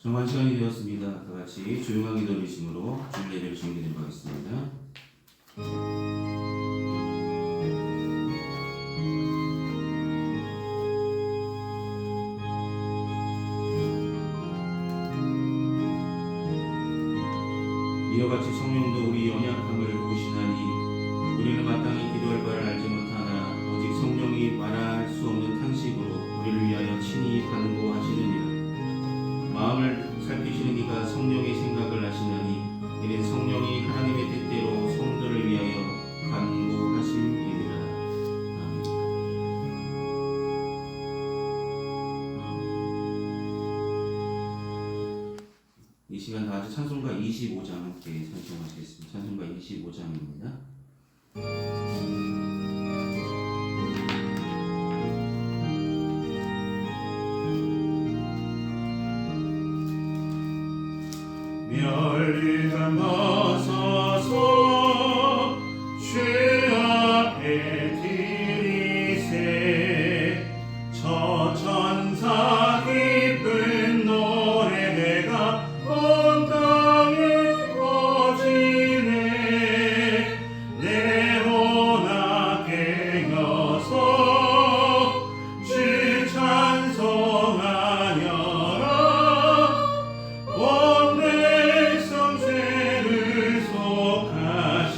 정한 시간이 되었습니다. 다 같이 조용한 기도 중심으로 주일 예배를 준비드리도록 하겠습니다. 이와 같이 성령도 우리 연약함을 보시나니 우리는 마땅히 기도할 바를 알지 못하나 오직 성령이 말할 수 없는 탄식으로 우리를 위하여 친히 간구하시느니라. 마음을 살피시는 이가 성령의 생각을 아시나니 이는 성령이 하나님의 뜻대로 성도를 위하여 간구하심이니라. 아멘. 이 시간 다 같이 찬송가 25장 함께 찬송하시겠습니다. 찬송가 25장입니다. 멸류관 벗어서 주 앞에 드리세 저 천사 기쁜 노래가 온 땅에 퍼지네 내로나 깨어서 주 찬송하여라 온 백성 죄를 속하신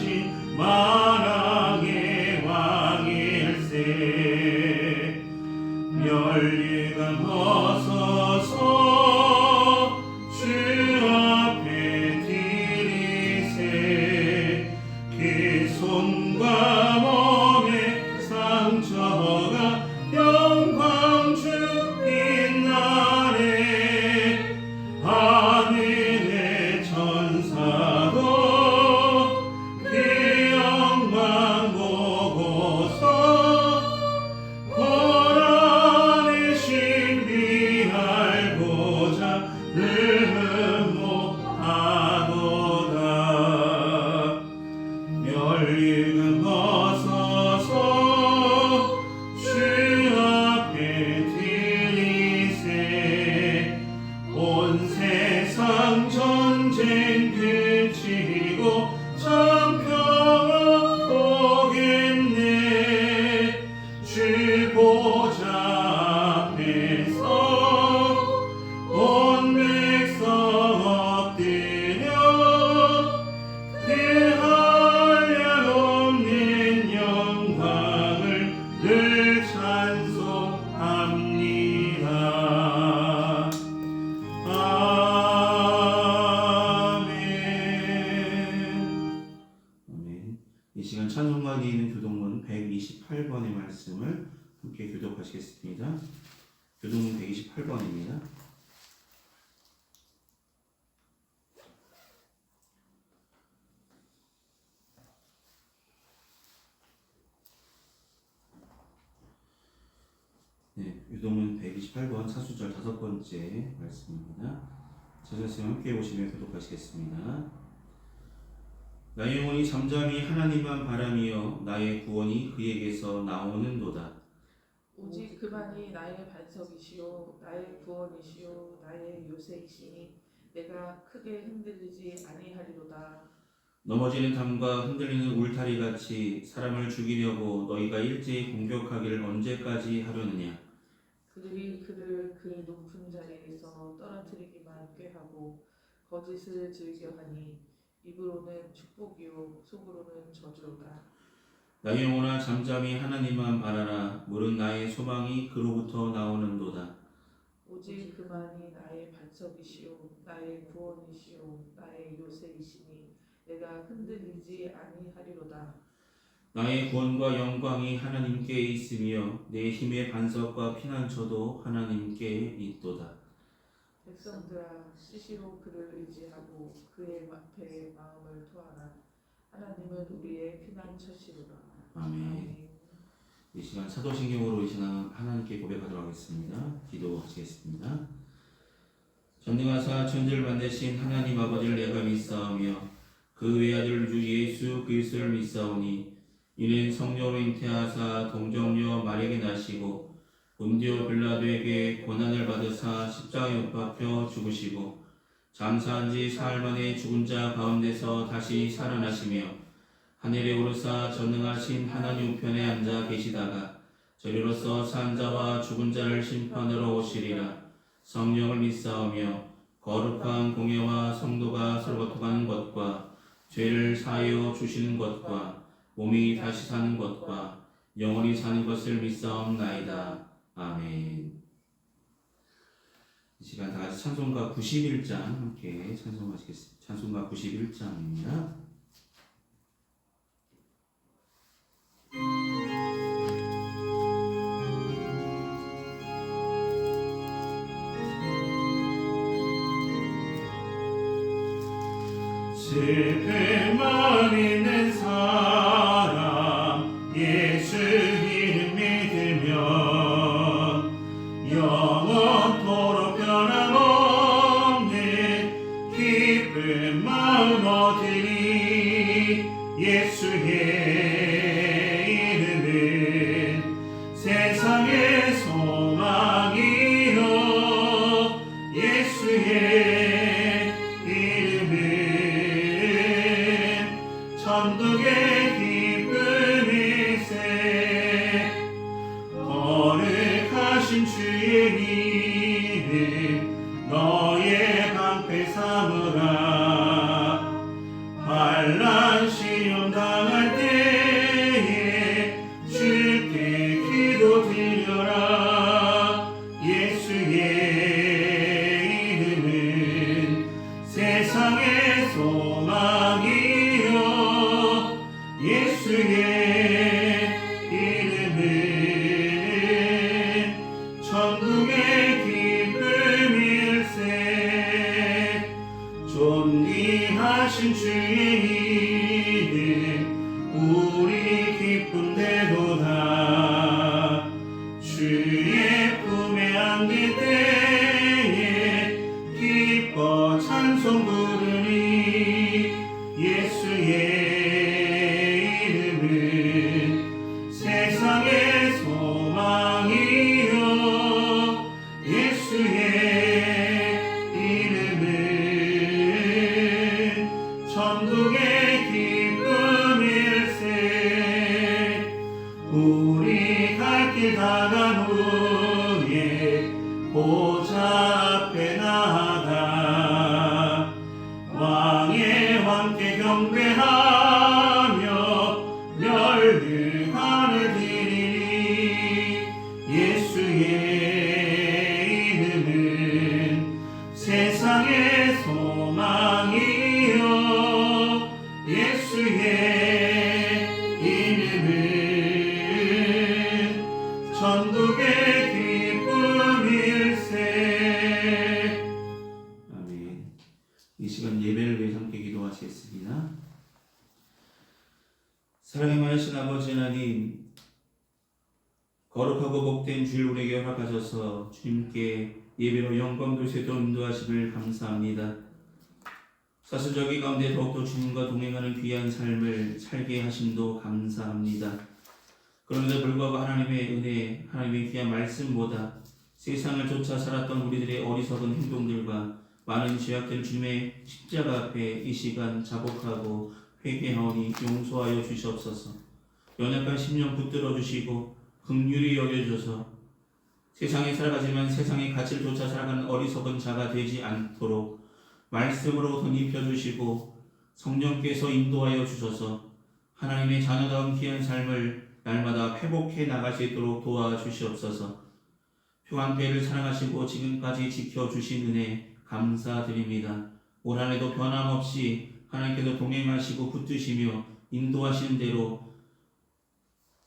만왕의 왕일세 멸류관 벗어서 주 앞에 드리세 그 손과 몸의 상처가 영광주 빛나네 하늘의 천사도 그 영광 보고서 고난의 신비알고자 늘 흠모하도다 멸류관 벗어서 주 앞에 드리세 온 세상 전쟁 그치고 참 평화 오겠네 주 보좌 앞에서 온 백성 엎드려 그 한량없는 영광을 늘 찬송합니다. 아멘. 아멘. 이 시간 찬송가에 있는 교독문 128번의 말씀을 함께 교독하시겠습니다. 교독문 128번입니다. 네, 교독문 128번 사수절 5번째 말씀입니다. 찾으시면 함께 오시며 교독하시겠습니다. 나의 영혼이 잠잠히 하나님만 바라며 나의 구원이 그에게서 나오는도다. 오직 그만이 나의 반석이시요 나의 구원이시요 나의 요새이시니 내가 크게 흔들리지 아니하리로다. 넘어지는 담과 흔들리는 울타리 같이 사람을 죽이려고 너희가 일제히 공격하기를 언제까지 하려느냐. 그들이 그를 그 높은 자리에서 떨어뜨리기만 꾀하고 거짓을 즐겨하니 입으로는 축복이요 속으로는 저주로다. 나의 영혼아 잠잠히 하나님만 바라라. 물은 나의 소망이 그로부터 나오는도다. 오직 그만이 나의 반석이시요 나의 구원이시요 나의 요새이시니 내가 흔들리지 아니하리로다. 나의 구원과 영광이 하나님께 있으며 내 힘의 반석과 피난처도 하나님께 있도다. 백성들아 시시로 그를 의지하고 그의 앞에 마음을 토하라. 하나님은 우리의 피난처시로다. 아멘. 이 시간 사도신경으로 이 시간 하나님께 고백하도록 하겠습니다. 기도하시겠습니다. 전능하사 천지를 만드신 하나님 아버지를 내가 믿사오며 그 외아들 주 예수 그리스도를 믿사오니 이는 성령으로 잉태하사 동정녀 마리아에게 나시고 본디오 빌라도에게 고난을 받으사 십자가에 못 박혀 죽으시고 장사한 지 사흘 만에 죽은 자 가운데서 다시 살아나시며 하늘에 오르사 전능하신 하나님 우편에 앉아 계시다가 저리로서 산 자와 죽은 자를 심판하러 오시리라. 성령을 믿사오며 거룩한 공예와 성도가 서로 거듭하는 것과 죄를 사하여 주시는 것과 몸이 다시 사는 것과 영원히 사는 것을 믿사옵나이다. 아멘. 이 시간 다 같이 찬송가 91장 함께 찬송하시겠습니다. 찬송가 91장입니다. 실패만 있는 사람 예수 이름 믿으면 영원토록 변함없는 기쁜 마음 얻으리. 예수의 이름은 세상의 소망이요 예수의 이름은 천국의 기쁨일세. 거룩하신 주의 이름 너의 방패 삼으라. 환난 시험 당할 때에 주께 기도 드려라. 예수의 이름은 세상의 소망이요 예수의 이름은 천국의 기쁨일세. 존귀하신 주의 이름 우리 기쁨되도다. 주의 품에 안길 때에 기뻐 찬송 부르니. 예수의 이름은 세상의 소망이요 예수의 이름은 천국의 기쁨일세. 우리 갈 길 다 간 후에 보좌 앞에 나아가 왕의 왕께 경배하며 열등함을 드리니. 예수의 이름은 세상의 소망이요 예수의 이름은 천국의 기쁨일세. 아멘. 이 시간 예배를 위해 함께 기도하시겠습니다. 사랑의 많으신 아버지 하나님, 거룩하고 복된 주일 우리에게 허락하셔서 주님께 예배로 영광 돌세도 인도하심을 감사합니다. 사슬저기 가운데 더욱더 주님과 동행하는 귀한 삶을 살게 하심도 감사합니다. 그런데도 불구하고 하나님의 은혜, 하나님의 귀한 말씀보다 세상을 쫓아 살았던 우리들의 어리석은 행동들과 많은 죄악들 주님의 십자가 앞에 이 시간 자복하고 회개하오니 용서하여 주시옵소서. 연약한 심령 붙들어 주시고 긍휼히 여겨주셔서 세상에 살아가지만 세상의 가치를 쫓아 살아가는 어리석은 자가 되지 않도록 말씀으로 덧입혀주시고 성령께서 인도하여 주셔서 하나님의 자녀다운 귀한 삶을 날마다 회복해 나갈 수 있도록 도와주시옵소서. 평안교회를 사랑하시고 지금까지 지켜주신 은혜 감사드립니다. 올 한 해도 변함없이 하나님께서 동행하시고 붙드시며 인도하시는 대로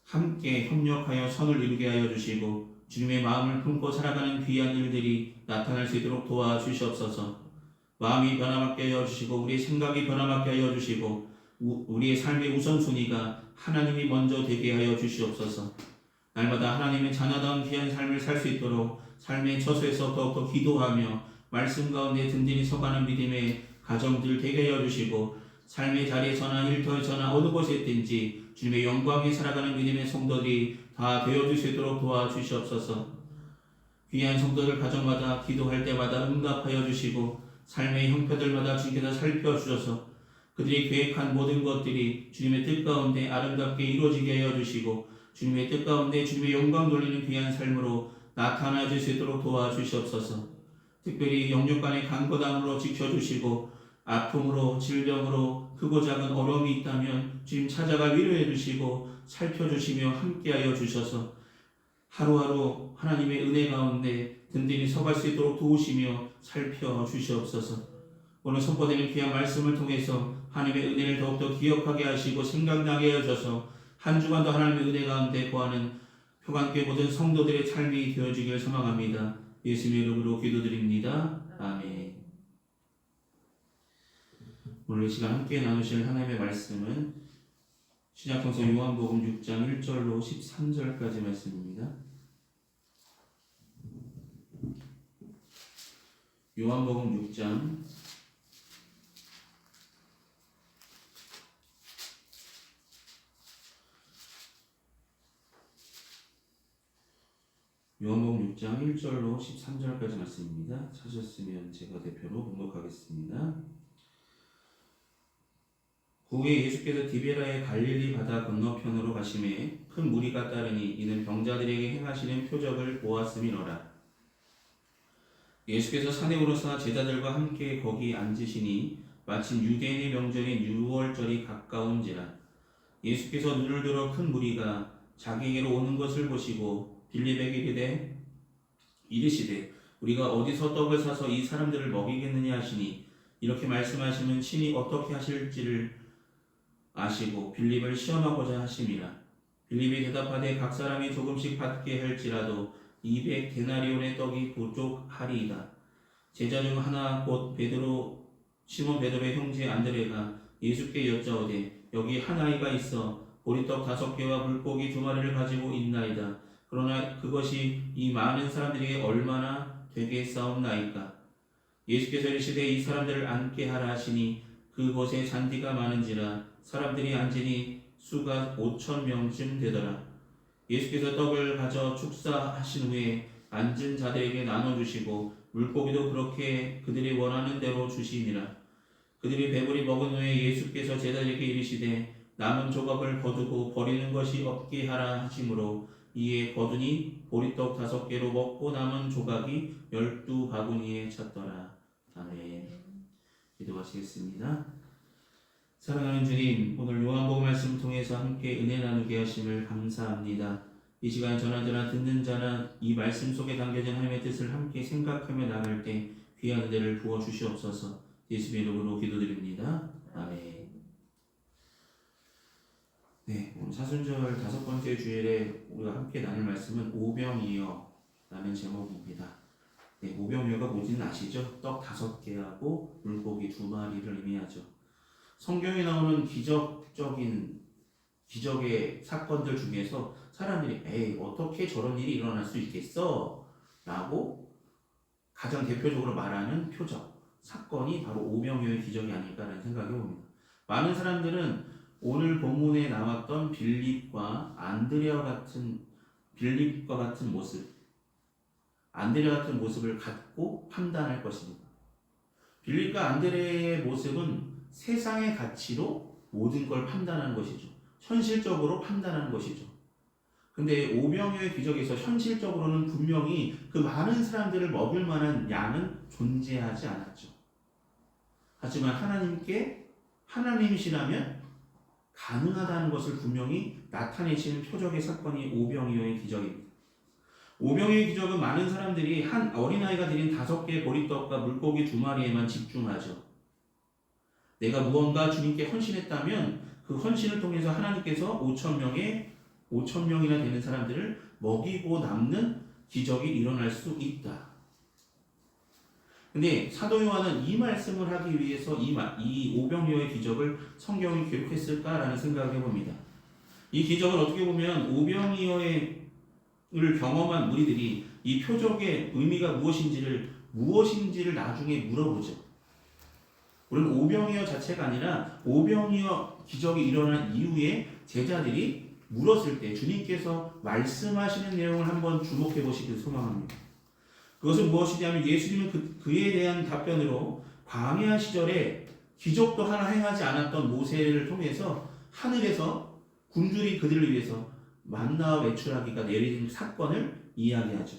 함께 협력하여 선을 이루게 하여 주시고 주님의 마음을 품고 살아가는 귀한 일들이 나타날 수 있도록 도와주시옵소서. 마음이 변화받게 하여 주시고 우리의 생각이 변화받게 하여 주시고 우리의 삶의 우선순위가 하나님이 먼저 되게 하여 주시옵소서. 날마다 하나님의 자녀다운 귀한 삶을 살 수 있도록 삶의 처소에서 더욱더 기도하며 말씀 가운데 든든히 서가는 믿음의 가정들 되게 하여 주시고 삶의 자리에서나 일터에서나 어느 곳에 있든지 주님의 영광에 살아가는 믿음의 성도들이 다 되어줄 수 있도록 도와주시옵소서. 귀한 성도들 가정마다 기도할 때마다 응답하여 주시고 삶의 형편들마다 주님께서 살펴주셔서 그들이 계획한 모든 것들이 주님의 뜻 가운데 아름답게 이루어지게 하여 주시고 주님의 뜻 가운데 주님의 영광 돌리는 귀한 삶으로 나타나 주시도록 도와주시옵소서. 특별히 영육 간의 간고담으로 지켜주시고 아픔으로 질병으로 크고 작은 어려움이 있다면 주님 찾아가 위로해 주시고 살펴주시며 함께하여 주셔서 하루하루 하나님의 은혜 가운데 든든히 서갈 수 있도록 도우시며 살펴주시옵소서. 오늘 선포되는 귀한 말씀을 통해서 하나님의 은혜를 더욱더 기억하게 하시고 생각나게 하셔서 한 주간도 하나님의 은혜 가운데 거하는 표관교회 모든 성도들의 삶이 되어지길 소망합니다. 예수님의 이름으로 기도드립니다. 아멘. 오늘 이 시간 함께 나누실 하나님의 말씀은 신약성서 요한복음 6장 1절로 13절까지 말씀입니다. 요한복음 6장 1절로 13절까지 말씀입니다. 찾으셨으면 제가 대표로 봉독하겠습니다. 그 후에 예수께서 디베라의 갈릴리 바다 건너편으로 가심에 큰 무리가 따르니 이는 병자들에게 행하시는 표적을 보았음이로라. 예수께서 산에 오르사 제자들과 함께 거기 앉으시니 마침 유대인의 명절인 유월절이 가까운지라. 예수께서 눈을 들어 큰 무리가 자기에게로 오는 것을 보시고 빌립에게 이르시되 우리가 어디서 떡을 사서 이 사람들을 먹이겠느냐 하시니 이렇게 말씀하시면 친히 어떻게 하실지를 아시고 빌립을 시험하고자 하심이라. 빌립이 대답하되 각 사람이 조금씩 받게 할지라도 200데나리온의 떡이 부족하리이다. 제자 중 하나 곧 베드로 시몬 베드로의 형제 안드레가 예수께 여짜오되 여기 한 아이가 있어 보리떡 5개와 물고기 2마리를 가지고 있나이다. 그러나 그것이 이 많은 사람들에게 얼마나 되겠사옵나이까. 예수께서 이르시되 이 사람들을 앉게 하라 하시니 그곳에 잔디가 많은지라 사람들이 앉으니 수가 5,000명쯤 되더라. 예수께서 떡을 가져 축사하신 후에 앉은 자들에게 나눠주시고 물고기도 그렇게 그들이 원하는 대로 주시니라. 그들이 배불리 먹은 후에 예수께서 제자들에게 이르시되 남은 조각을 거두고 버리는 것이 없게 하라 하시므로 이에 거두니 보리떡 5개로 먹고 남은 조각이 12바구니에 찼더라. 아멘. 기도하시겠습니다. 사랑하는 주님, 오늘 요한복음 말씀 통해서 함께 은혜 나누게 하심을 감사합니다. 이 시간 전하자나 듣는 자나 이 말씀 속에 담겨진 하나님의 뜻을 함께 생각하며 나갈 때 귀한 은혜를 부어 주시옵소서. 예수의 이름으로 기도드립니다. 아멘. 네, 오늘 사순절 5번째 주일에 우리가 함께 나눌 말씀은 오병이어라는 제목입니다. 네, 오병이어가 뭔지는 아시죠? 떡 5개하고 물고기 2마리를 의미하죠. 성경에 나오는 기적의 사건들 중에서 사람들이 에이 어떻게 저런 일이 일어날 수 있겠어? 라고 가장 대표적으로 말하는 표적, 사건이 바로 오병이어의 기적이 아닐까라는 생각이 옵니다. 많은 사람들은 오늘 본문에 나왔던 빌립과 같은 모습, 안드레와 같은 모습을 갖고 판단할 것입니다. 빌립과 안드레의 모습은 세상의 가치로 모든 걸 판단하는 것이죠. 현실적으로 판단하는 것이죠. 근데 오병이어의 기적에서 현실적으로는 분명히 그 많은 사람들을 먹을 만한 양은 존재하지 않았죠. 하지만 하나님이시라면 가능하다는 것을 분명히 나타내시는 표적의 사건이 오병이어의 기적입니다. 오병이어의 기적은 많은 사람들이 한 어린아이가 드린 5개의 보리떡과 물고기 2마리에만 집중하죠. 내가 무언가 주님께 헌신했다면 그 헌신을 통해서 하나님께서 5,000명이나 되는 사람들을 먹이고 남는 기적이 일어날 수 있다. 근데 사도 요한은 이 말씀을 하기 위해서 이 오병이어의 기적을 성경에 기록했을까라는 생각을 해봅니다. 이 기적은 어떻게 보면 오병이어를 경험한 무리들이 이 표적의 의미가 무엇인지를 나중에 물어보죠. 우리는 오병이어 자체가 아니라 오병이어 기적이 일어난 이후에 제자들이 물었을 때 주님께서 말씀하시는 내용을 한번 주목해 보시길 소망합니다. 그것은 무엇이냐면 예수님은 그에 대한 답변으로 광야 시절에 기적도 하나 행하지 않았던 모세를 통해서 하늘에서 굶주린 그들을 위해서 만나와 메추라기가 내리는 사건을 이야기하죠.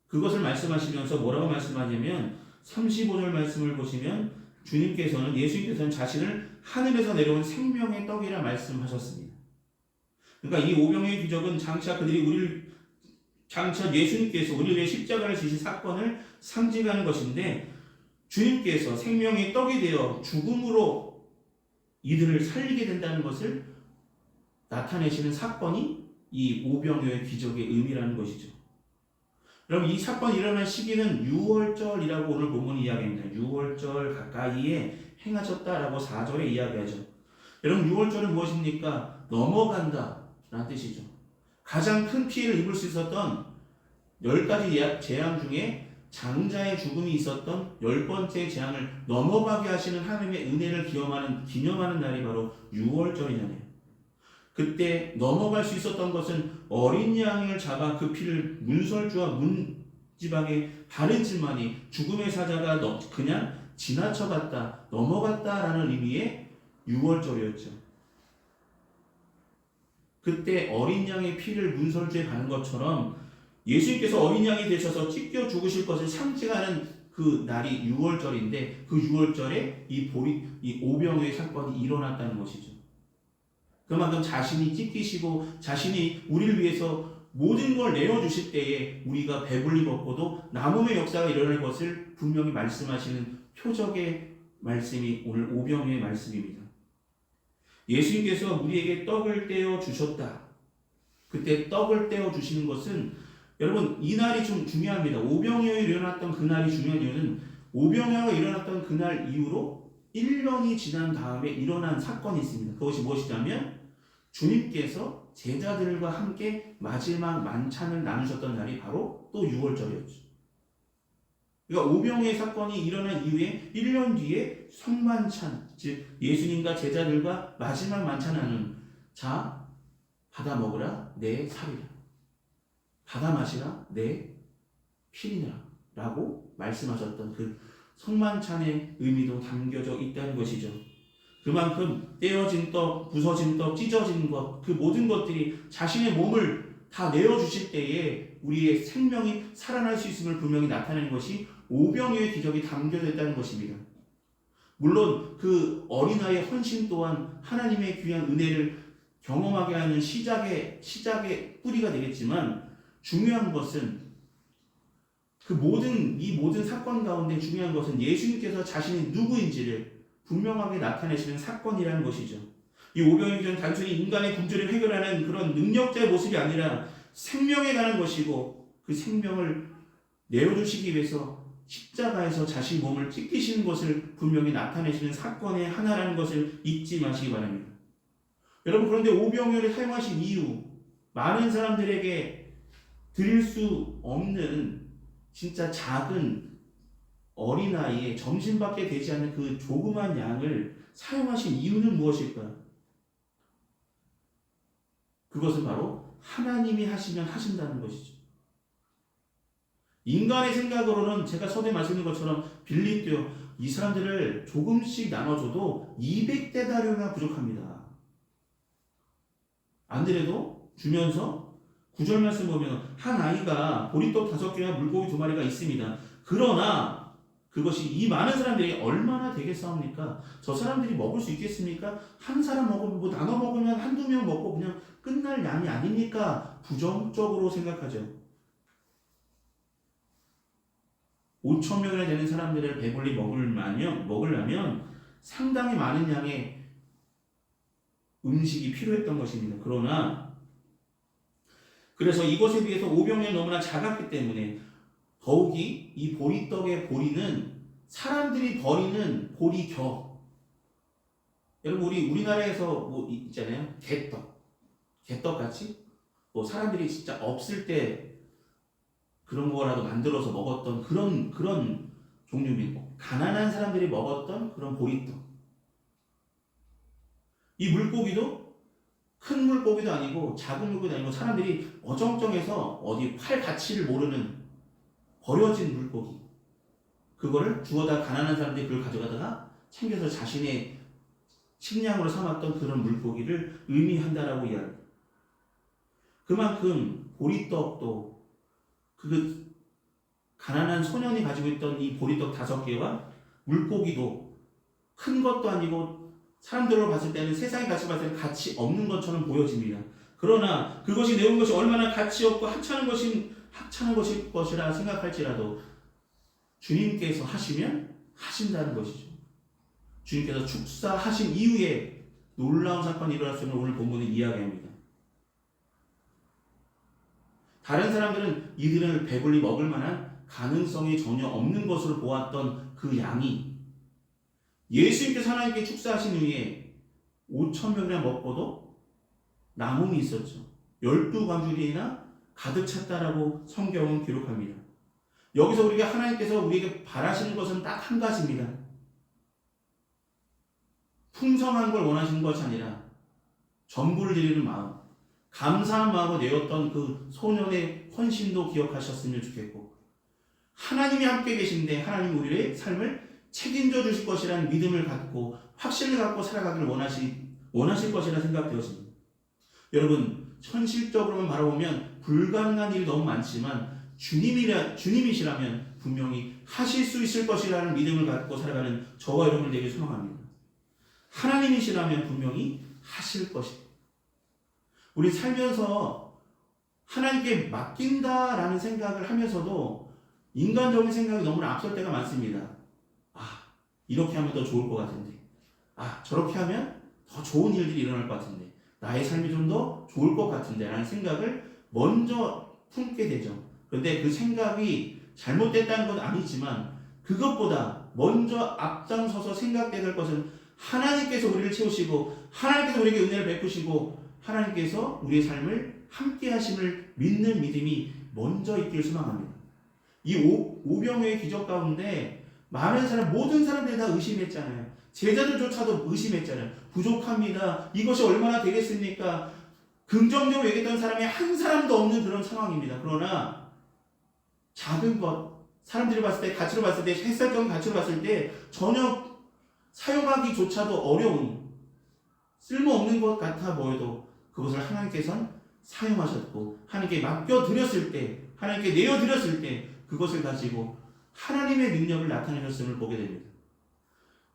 그것을 말씀하시면서 뭐라고 말씀하냐면 35절 말씀을 보시면 예수님께서는 자신을 하늘에서 내려온 생명의 떡이라 말씀하셨습니다. 그러니까 이 오병의 기적은 장차 예수님께서 우리를 위해 십자가를 지신 사건을 상징하는 것인데, 주님께서 생명의 떡이 되어 죽음으로 이들을 살리게 된다는 것을 나타내시는 사건이 이 오병이어의 기적의 의미라는 것이죠. 여러분, 이 사건이 일어난 시기는 6월절이라고 오늘 본문이 이야기합니다. 6월절 가까이에 행하셨다라고 4절에 이야기하죠. 여러분, 6월절은 무엇입니까? 넘어간다 라는 뜻이죠. 가장 큰 피해를 입을 수 있었던 10가지 재앙 중에 장자의 죽음이 있었던 10번째 재앙을 넘어가게 하시는 하나님의 은혜를 기념하는 날이 바로 6월절이잖아요. 그때 넘어갈 수 있었던 것은 어린 양을 잡아 그 피를 문설주와 문지방에 바르지만이 죽음의 사자가 그냥 지나쳐갔다, 넘어갔다라는 의미의 6월절이었죠. 그때 어린 양의 피를 문설주에 바른 것처럼 예수님께서 어린 양이 되셔서 찢겨 죽으실 것을 상징하는 그 날이 6월절인데, 그 6월절에 이 오병이어의 사건이 일어났다는 것이죠. 그만큼 자신이 찢기시고 자신이 우리를 위해서 모든 걸 내어주실 때에 우리가 배불리 먹고도 남음의 역사가 일어날 것을 분명히 말씀하시는 표적의 말씀이 오늘 오병이어의 말씀입니다. 예수님께서 우리에게 떡을 떼어 주셨다. 그때 떡을 떼어 주시는 것은, 여러분, 이 날이 좀 중요합니다. 오병이어가 일어났던 그날이 중요한 이유는 오병이어가 일어났던 그날 이후로 1년이 지난 다음에 일어난 사건이 있습니다. 그것이 무엇이냐면 주님께서 제자들과 함께 마지막 만찬을 나누셨던 날이 바로 또 6월절이었죠. 그러니까 오병이어의 사건이 일어난 이후에 1년 뒤에 성만찬, 즉 예수님과 제자들과 마지막 만찬을 나누는, 자, 받아 먹으라 내 살이라, 받아 마시라 내 피리라 라고 말씀하셨던 그 성만찬의 의미도 담겨져 있다는 것이죠. 그만큼 떼어진 떡, 부서진 떡, 찢어진 것, 그 모든 것들이 자신의 몸을 다 내어주실 때에 우리의 생명이 살아날 수 있음을 분명히 나타내는 것이 오병이어의 기적이 담겨져 있다는 것입니다. 물론 그 어린아이의 헌신 또한 하나님의 귀한 은혜를 경험하게 하는 시작의 뿌리가 되겠지만, 중요한 것은 이 모든 사건 가운데 중요한 것은 예수님께서 자신이 누구인지를 분명하게 나타내시는 사건이라는 것이죠. 이 오병이어의 기적은 단순히 인간의 굶주림을 해결하는 그런 능력자의 모습이 아니라 생명에 관한 것이고, 그 생명을 내어주시기 위해서 십자가에서 자신 몸을 찢기시는 것을 분명히 나타내시는 사건의 하나라는 것을 잊지 마시기 바랍니다. 여러분, 그런데 오병이어를 사용하신 이유, 많은 사람들에게 드릴 수 없는 진짜 작은 어린아이의 점심밖에 되지 않는 그 조그만 양을 사용하신 이유는 무엇일까요? 그것은 바로 하나님이 하시면 하신다는 것이죠. 인간의 생각으로는 제가 서두에 말씀드린 것처럼 빌립도요, 이 사람들을 조금씩 나눠줘도 200데나리온이나 부족합니다. 안 되래도 주면서 9절 말씀 보면 한 아이가 보리떡 5개와 물고기 2마리가 있습니다. 그러나 그것이 이 많은 사람들이 얼마나 되겠사옵니까? 저 사람들이 먹을 수 있겠습니까? 한 사람 먹으면 나눠 먹으면 한두 명 먹고 그냥 끝날 양이 아닙니까? 부정적으로 생각하죠. 5,000명이나 되는 사람들을 배불리 먹으려면 상당히 많은 양의 음식이 필요했던 것입니다. 그래서 이것에 비해서 오병이어는 너무나 작았기 때문에 더욱이 이 보리떡의 보리는 사람들이 버리는 보리겨. 여러분, 우리나라에서 뭐 있잖아요. 개떡 같이 사람들이 진짜 없을 때 그런 거라도 만들어서 먹었던 그런 종류입니다. 가난한 사람들이 먹었던 그런 보리떡. 이 물고기도 큰 물고기도 아니고 작은 물고기도 아니고 사람들이 어정쩡해서 어디 팔 가치를 모르는 버려진 물고기, 그거를 주워다 가난한 사람들이 그걸 가져가다가 챙겨서 자신의 식량으로 삼았던 그런 물고기를 의미한다라고 이야기합니다. 그만큼 보리떡도 그 가난한 소년이 가지고 있던 이 보리떡 5개와 물고기도 큰 것도 아니고 사람들로 봤을 때는 세상의 가치 봤을 때는 가치 없는 것처럼 보여집니다. 그러나 그것이 내온 것이 얼마나 가치 없고 하찮은 것일 것이라 생각할지라도 주님께서 하시면 하신다는 것이죠. 주님께서 축사하신 이후에 놀라운 사건이 일어났음을 오늘 본문은 이야기합니다. 다른 사람들은 이들을 배불리 먹을 만한 가능성이 전혀 없는 것으로 보았던 그 양이 예수님께서 하나님께 축사하신 후에 5,000명이나 먹고도 남음이 있었죠. 12광줄이나 가득 찼다라고 성경은 기록합니다. 여기서 우리가 하나님께서 우리에게 바라시는 것은 딱 한 가지입니다. 풍성한 걸 원하시는 것이 아니라 전부를 드리는 마음, 감사한 마음으로 내었던 그 소년의 헌신도 기억하셨으면 좋겠고, 하나님이 함께 계신데 하나님 우리의 삶을 책임져 주실 것이라는 믿음을 갖고 확신을 갖고 살아가기를 원하실 것이라 생각되어집니다. 여러분, 현실적으로만 바라보면 불가능한 일이 너무 많지만 주님이시라면 분명히 하실 수 있을 것이라는 믿음을 갖고 살아가는 저와 여러분을 되게 소망합니다. 하나님이시라면 분명히 하실 것입니다. 우리 살면서 하나님께 맡긴다라는 생각을 하면서도 인간적인 생각이 너무나 앞설 때가 많습니다. 이렇게 하면 더 좋을 것 같은데, 저렇게 하면 더 좋은 일들이 일어날 것 같은데, 나의 삶이 좀 더 좋을 것 같은데 라는 생각을 먼저 품게 되죠. 그런데 그 생각이 잘못됐다는 건 아니지만 그것보다 먼저 앞장서서 생각해야 될 것은 하나님께서 우리를 채우시고 하나님께서 우리에게 은혜를 베푸시고 하나님께서 우리의 삶을 함께 하심을 믿는 믿음이 먼저 있길 소망합니다. 이 오병이어의 기적 가운데 모든 사람들이 다 의심했잖아요. 제자들조차도 의심했잖아요. 부족합니다. 이것이 얼마나 되겠습니까? 긍정적으로 얘기했던 사람이 한 사람도 없는 그런 상황입니다. 그러나 작은 것, 사람들이 봤을 때, 가치로 봤을 때, 햇살적인 가치로 봤을 때 전혀 사용하기조차도 어려운, 쓸모없는 것 같아 보여도 그것을 하나님께서는 사용하셨고 하나님께 맡겨드렸을 때, 하나님께 내어드렸을 때 그것을 가지고 하나님의 능력을 나타내셨음을 보게 됩니다.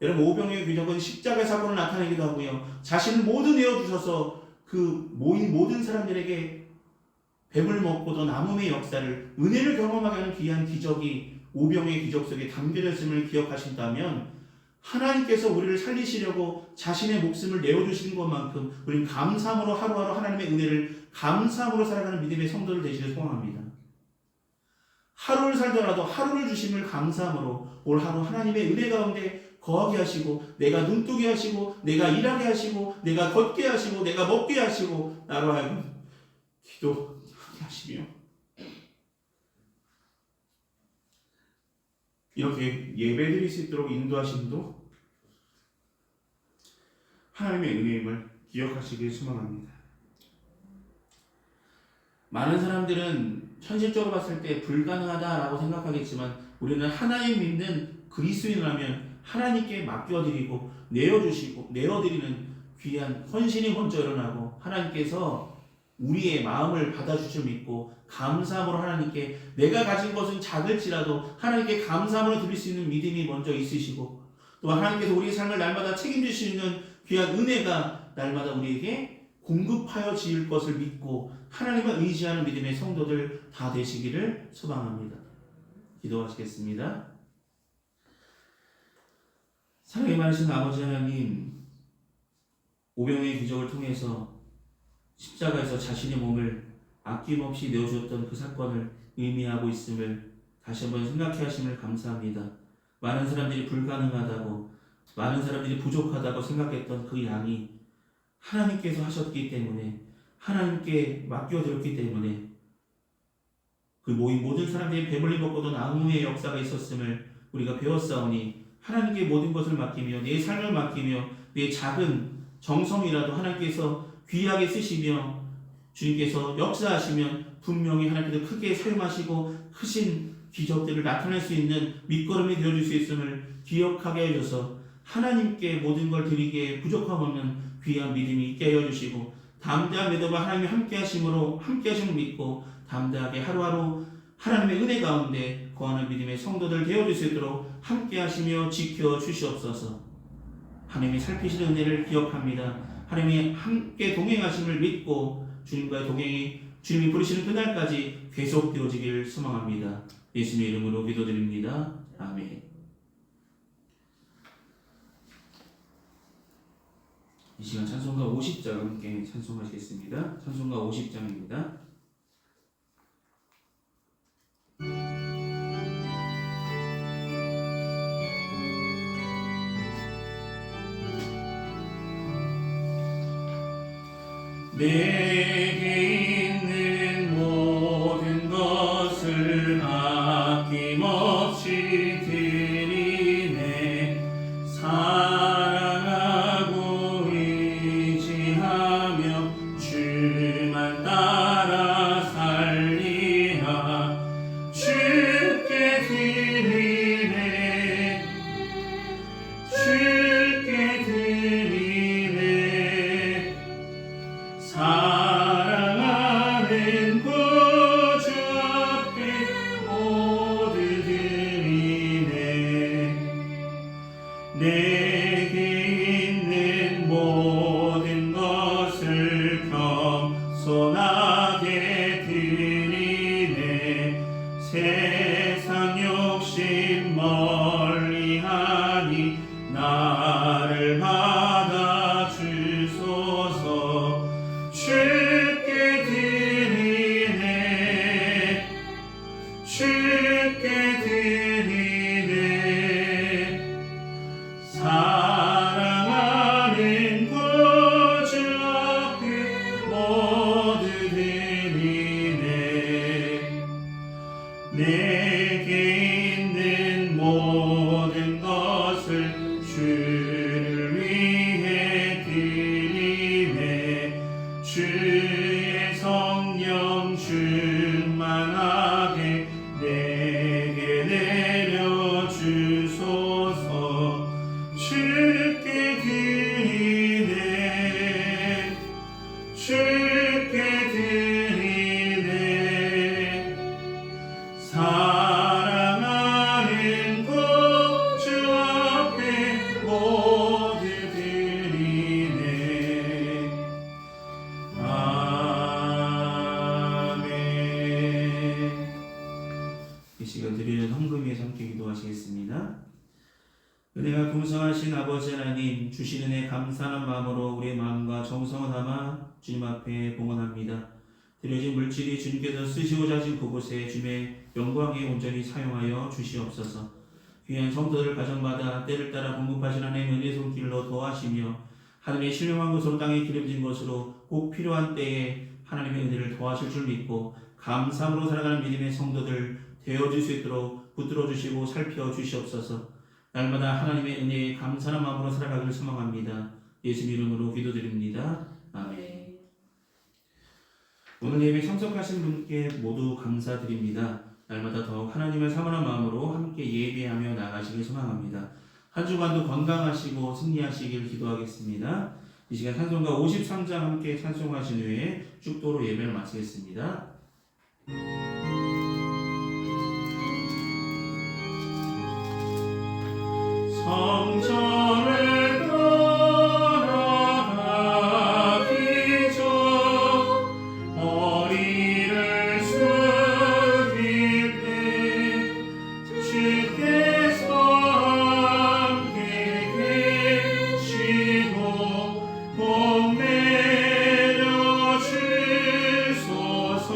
여러분, 오병이어의 기적은 십자가의 사건을 나타내기도 하고요, 자신을 모두 내어주셔서 그 모인 모든 사람들에게 뱀을 먹고도 남음의 역사를, 은혜를 경험하게 하는 귀한 기적이 오병이어의 기적 속에 담겨져 있음을 기억하신다면 하나님께서 우리를 살리시려고 자신의 목숨을 내어주시는 것만큼 우리는 감사함으로 하루하루 하나님의 은혜를 감사함으로 살아가는 믿음의 성도를 되시길 소망합니다. 하루를 살더라도 하루를 주심을 감사함으로 올 하루 하나님의 은혜 가운데 거하게 하시고, 내가 눈뜨게 하시고, 내가 일하게 하시고, 내가 걷게 하시고, 내가 먹게 하시고, 나로 하여금 기도하게 하시며, 이렇게 예배드릴 수 있도록 인도하심도 하나님의 은혜임을 기억하시길 소망합니다. 많은 사람들은 현실적으로 봤을 때 불가능하다라고 생각하겠지만 우리는 하나님 믿는 그리스도인이라면 하나님께 맡겨드리고 내어드리는 귀한 헌신이 먼저 일어나고, 하나님께서 우리의 마음을 받아주실 믿고 감사함으로 하나님께, 내가 가진 것은 작을지라도 하나님께 감사함으로 드릴 수 있는 믿음이 먼저 있으시고, 또 하나님께서 우리의 삶을 날마다 책임지시는 귀한 은혜가 날마다 우리에게 공급하여 지을 것을 믿고 하나님을 의지하는 믿음의 성도들 다 되시기를 소망합니다. 기도하시겠습니다. 사랑이 많으신 아버지 하나님, 오병이어의 기적을 통해서 십자가에서 자신의 몸을 아낌없이 내어주었던 그 사건을 의미하고 있음을 다시 한번 생각해 하심을 감사합니다. 많은 사람들이 불가능하다고, 많은 사람들이 부족하다고 생각했던 그 양이 하나님께서 하셨기 때문에, 하나님께 맡겨드렸기 때문에 그 모인 모든 사람들이 배불리 먹고도 나눔의 역사가 있었음을 우리가 배웠사오니, 하나님께 모든 것을 맡기며 내 삶을 맡기며 내 작은 정성이라도 하나님께서 귀하게 쓰시며 주님께서 역사하시면 분명히 하나님께서 크게 사용하시고 크신 기적들을 나타낼 수 있는 밑거름이 되어줄 수 있음을 기억하게 해줘서 하나님께 모든 걸 드리기에 부족함 없는 귀한 믿음이 있게 하여 주시고 담대한 믿음과 하나님의 함께하심을 믿고 담대하게 하루하루 하나님의 은혜 가운데 거하는 믿음의 성도들 되어줄 수 있도록 함께하시며 지켜주시옵소서. 하나님이 살피시는 은혜를 기억합니다. 하나님이 함께 동행하심을 믿고 주님과의 동행이 주님이 부르시는 그날까지 계속되어지길 소망합니다. 예수님의 이름으로 기도드립니다. 아멘. 이 시간 찬송가 50장 함께 찬송하시겠습니다. 찬송가 50장입니다. 내게 있는 모든 것을 아낌없이 드리네. 사랑하고 의지하며 주만 따라 살리라. 주께 드리네. 주께 드리네. 사랑하는 구주 앞에 모두 드리네. 내게 있는 모든 것을 겸손하게 드리네. 세상 욕심 멀리하니 나를 받아 주소서. 주께 드리네. 주께 드리네. 사랑하는 구주 앞에 모두 드리네. 내게 있는 모든 것을 주를 위해 드리네. 주의 성령 충만하게 내게 내려주소서. 주께 드리네. 주께 드리네. 사랑하는 구주 앞에 모두 드리네. 아멘. 이 시간 드리는 헌금 위해서 함께 기도하시겠습니다. 은혜가 풍성하신 아버지 하나님, 주신 은혜 감사하는 마음으로 우리의 마음과 정성을 담아 주님 앞에 봉헌합니다. 드려진 물질이 주님께서 쓰시고자 하신 그곳에 주님의 영광에 온전히 사용하여 주시옵소서. 귀한 성도들 가정마다 때를 따라 공급하신 하나님의 은혜 손길로 도와시며 하늘의 신령한 것으로 땅에 기름진 것으로 꼭 필요한 때에 하나님의 은혜를 도와줄 줄 믿고 감사함으로 살아가는 믿음의 성도들 되어줄 수 있도록 붙들어 주시고 살펴 주시옵소서. 날마다 하나님의 은혜에 감사하는 마음으로 살아가기를 소망합니다. 예수 이름으로 기도드립니다. 아멘. 오늘 예배 참석하신 분께 모두 감사드립니다. 날마다 더욱 하나님을 사모하는 마음으로 함께 예배하며 나가시길 소망합니다. 한 주간도 건강하시고 승리하시길 기도하겠습니다. 이 시간 찬송가 53장 함께 찬송하신 후에 축도로 예배를 마치겠습니다. 성전을 떠나가기 전 머리를 숙일 때 주께서 함께 계시고 복 내려 주소서.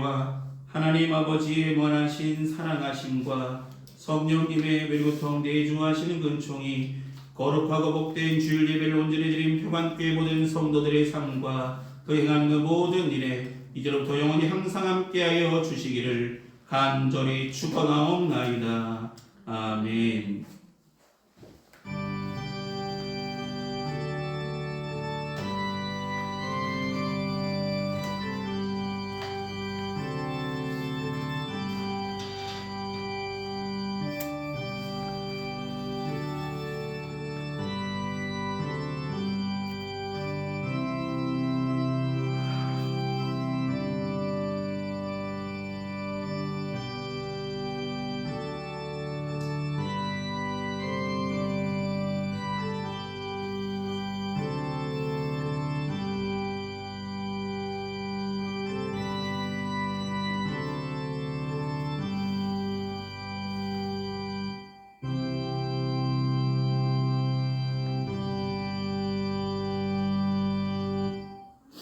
은혜와 하나님 아버지의 원하신 사랑하심과 성령님의 멸구통 내주하시는 근총이 거룩하고 복된 주일 예배를 온전히 드린 평안교회 모든 성도들의 삶과 그 행하는 그 모든 일에 이제로부터 영원히 항상 함께하여 주시기를 간절히 축원하옵나이다. 아멘.